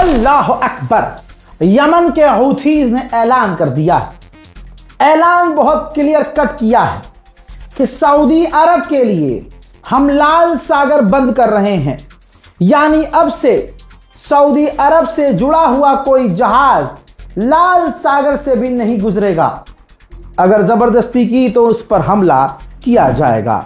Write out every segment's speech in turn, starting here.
अल्लाह Akbar. Yemen के Houthis ने ऐलान कर दिया है, ऐलान बहुत क्लियर कट किया है कि सऊदी अरब के लिए हम लाल सागर बंद कर रहे हैं। यानी अब से सऊदी अरब से जुड़ा हुआ कोई जहाज लाल सागर से भी नहीं गुजरेगा। अगर जबरदस्ती की तो उस पर हमला किया जाएगा।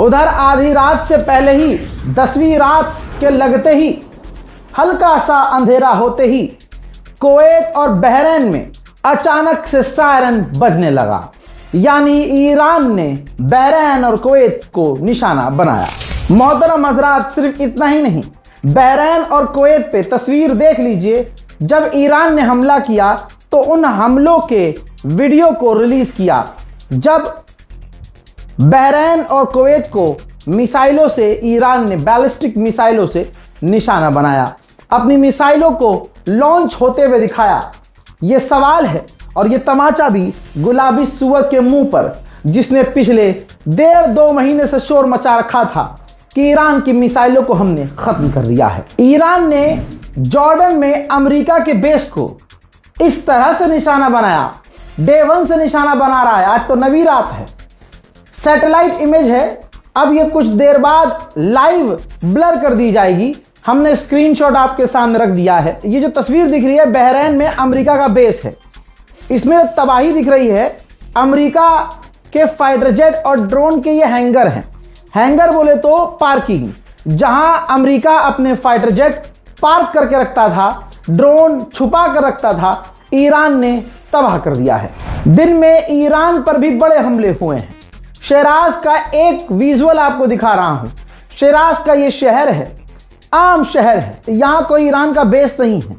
उधर आधी रात से पहले ही 10वीं रात के लगते ही हल्का सा अंधेरा होते ही कुवैत और बहरीन में अचानक से सायरन बजने लगा। यानी ईरान ने बहरीन और कुवैत को निशाना बनाया। मोहतरम हज़रात, सिर्फ इतना ही नहीं, बहरीन और कुवैत पे तस्वीर देख लीजिए। जब ईरान ने हमला किया तो उन हमलों के वीडियो को रिलीज किया। जब बहरीन और कुवैत को मिसाइलों से ईरान ने बैलिस्टिक मिसाइलों से निशाना बनाया, अपनी मिसाइलों को लॉन्च होते हुए दिखाया। यह सवाल है और यह तमाचा भी गुलाबी सुअर के मुंह पर, जिसने पिछले 1.5-2 महीने से शोर मचा रखा था कि ईरान की मिसाइलों को हमने खत्म कर दिया है। ईरान ने जॉर्डन में अमेरिका के बेस को इस तरह से निशाना बनाया, डे 1 से निशाना बना रहा है। आज तो नवी रात है, सैटेलाइट इमेज है। अब ये कुछ देर बाद लाइव ब्लर कर दी जाएगी। हमने स्क्रीनशॉट आपके सामने रख दिया है। ये जो तस्वीर दिख रही है बहरीन में अमेरिका का बेस है। इसमें तबाही दिख रही है, अमेरिका के फाइटर जेट और ड्रोन के ये हैंगर हैं। हैंगर बोले तो पार्किंग, जहां अमेरिका अपने फाइटर जेट पार्क करके रखता था, ड्रोन छुपा कर रखता था, ईरान ने तबाह कर दिया है। दिन में ईरान पर भी बड़े हमले हुए हैं। शिराज का एक विजुअल आपको दिखा रहा हूं। शिराज का ये शहर है, आम शहर है, यहां कोई ईरान का बेस नहीं है।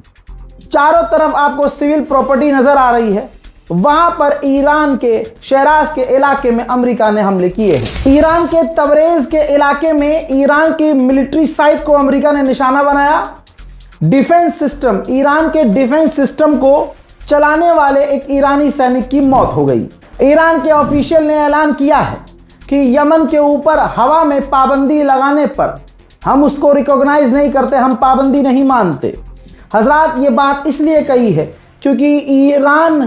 चारों तरफ आपको सिविल प्रॉपर्टी नजर आ रही है। वहां पर ईरान के शिराज के इलाके में अमेरिका ने हमले किए हैं। ईरान के तबरेज के इलाके में ईरान की मिलिट्री साइट को अमेरिका ने निशाना बनाया। डिफेंस सिस्टम, ईरान के डिफेंस सिस्टम को चलाने वाले एक ईरानी सैनिक की मौत हो गई। ईरान के ऑफिशियल ने ऐलान किया है कि यमन के ऊपर हवा में पाबंदी लगाने पर हम उसको रिकॉग्नाइज नहीं करते, हम पाबंदी नहीं मानते। हजरात, ये बात इसलिए कही है क्योंकि ईरान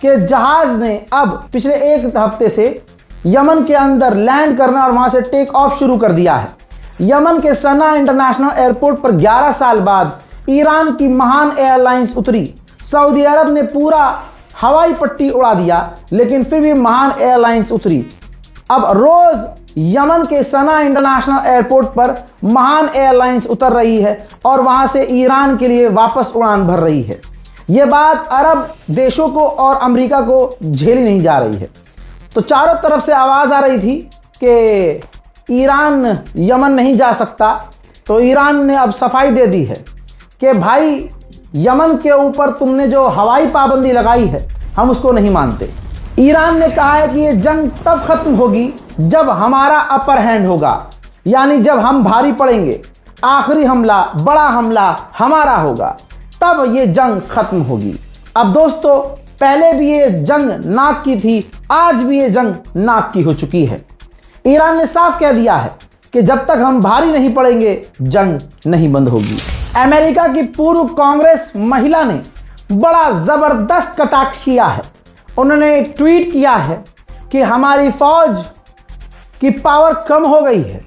के जहाज ने अब पिछले 1 हफ्ते से यमन के अंदर लैंड करना और वहां से टेक ऑफ शुरू कर दिया है। यमन के सना इंटरनेशनल एयरपोर्ट पर 11 साल बाद ईरान की महान एयरलाइंस उतरी। सऊदी अरब ने पूरा हवाई पट्टी उड़ा दिया, लेकिन फिर भी महान एयरलाइंस उतरी। अब रोज यमन के सना इंटरनेशनल एयरपोर्ट पर महान एयरलाइंस उतर रही है और वहां से ईरान के लिए वापस उड़ान भर रही है। यह बात अरब देशों को और अमेरिका को झेली नहीं जा रही है। तो चारों तरफ से आवाज आ रही थी कि ईरान यमन नहीं जा सकता, तो ईरान ने अब सफाई दे दी है कि भाई यमन के ऊपर तुमने जो हवाई पाबंदी लगाई है हम उसको नहीं मानते। ईरान ने कहा है कि ये जंग तब खत्म होगी जब हमारा अपर हैंड होगा, यानी जब हम भारी पड़ेंगे, आखिरी हमला, बड़ा हमला हमारा होगा, तब ये जंग खत्म होगी। अब दोस्तों, पहले भी ये जंग नाक की थी, आज भी ये जंग नाक की हो चुकी है। ईरान ने साफ कह दिया है कि जब तक हम भारी नहीं पड़ेंगे जंग नहीं बंद होगी। अमेरिका की पूर्व कांग्रेस महिला ने बड़ा जबरदस्त कटाक्ष किया है। उन्होंने एक ट्वीट किया है कि हमारी फौज की पावर कम हो गई है,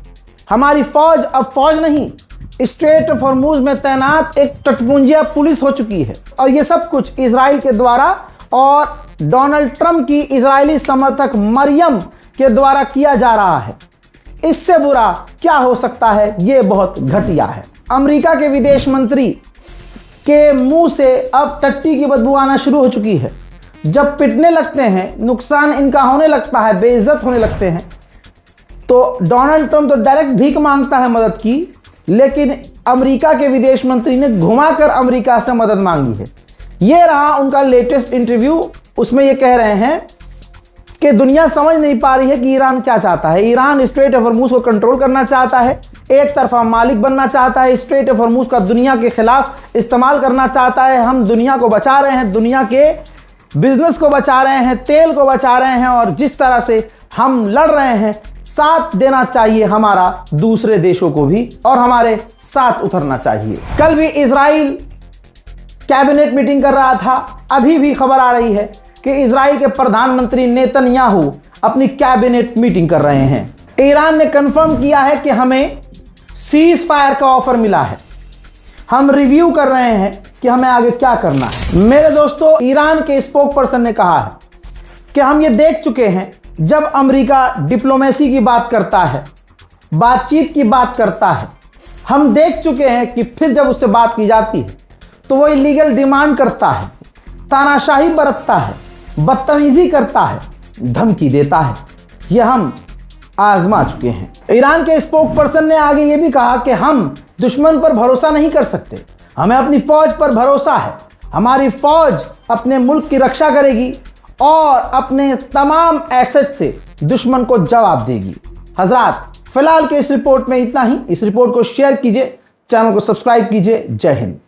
हमारी फौज अब फौज नहीं, स्ट्रेट ऑफ हॉर्मुज में तैनात एक तटपुंजिया पुलिस हो चुकी है। और ये सब कुछ इजराइल के द्वारा और डोनाल्ड ट्रंप की इजरायली समर्थक मरियम के द्वारा किया जा रहा है। इससे बुरा क्या हो सकता है, ये बहुत घटिया है। अमेरिका के विदेश मंत्री के मुंह से अब टट्टी की बदबू आना शुरू हो चुकी है। जब पिटने लगते हैं, नुकसान इनका होने लगता है, बेइज्जत होने लगते हैं, तो डोनाल्ड ट्रंप तो डायरेक्ट भीख मांगता है मदद की, लेकिन अमेरिका के विदेश मंत्री ने घुमाकर अमेरिका से मदद मांगी है। ये रहा उनका लेटेस्ट इंटरव्यू। उसमें ये कह रहे हैं कि दुनिया समझ नहीं पा रही है कि ईरान क्या चाहता है। ईरान स्ट्रेट ऑफ हॉर्मूज को कंट्रोल करना चाहता है, एक तरफा मालिक बनना चाहता है, स्ट्रेट ऑफ हॉर्मूज का दुनिया के खिलाफ इस्तेमाल करना चाहता है। हम दुनिया को बचा रहे हैं, दुनिया के बिजनेस को बचा रहे हैं, तेल को बचा रहे हैं, और जिस तरह से हम लड़ रहे हैं, साथ देना चाहिए हमारा दूसरे देशों को भी, और हमारे साथ उतरना चाहिए। कल भी इजराइल कैबिनेट मीटिंग कर रहा था। अभी भी खबर आ रही है कि इजराइल के प्रधानमंत्री नेतन्याहू अपनी कैबिनेट मीटिंग कर रहे हैं। ईरान ने कंफर्म किया है कि हमें सीज फायर का ऑफर मिला है। हम रिव्यू कर रहे हैं कि हमें आगे क्या करना है। मेरे दोस्तों, ईरान के स्पोक पर्सन ने कहा है कि हम ये देख चुके हैं, जब अमेरिका डिप्लोमेसी की बात करता है, बातचीत की बात करता है, हम देख चुके हैं कि फिर जब उससे बात की जाती है तो वो इलीगल डिमांड करता है, तानाशाही बरतता है, बदतमीजी करता है, धमकी देता है। यह हम आजमा चुके हैं। ईरान के स्पोक पर्सन ने आगे ये भी कहा कि हम दुश्मन पर भरोसा नहीं कर सकते, हमें अपनी फौज पर भरोसा है। हमारी फौज अपने मुल्क की रक्षा करेगी और अपने तमाम एसेट से दुश्मन को जवाब देगी। हजरात, फिलहाल के इस रिपोर्ट में इतना ही। इस रिपोर्ट को शेयर कीजिए, चैनल को सब्सक्राइब कीजिए। जय हिंद।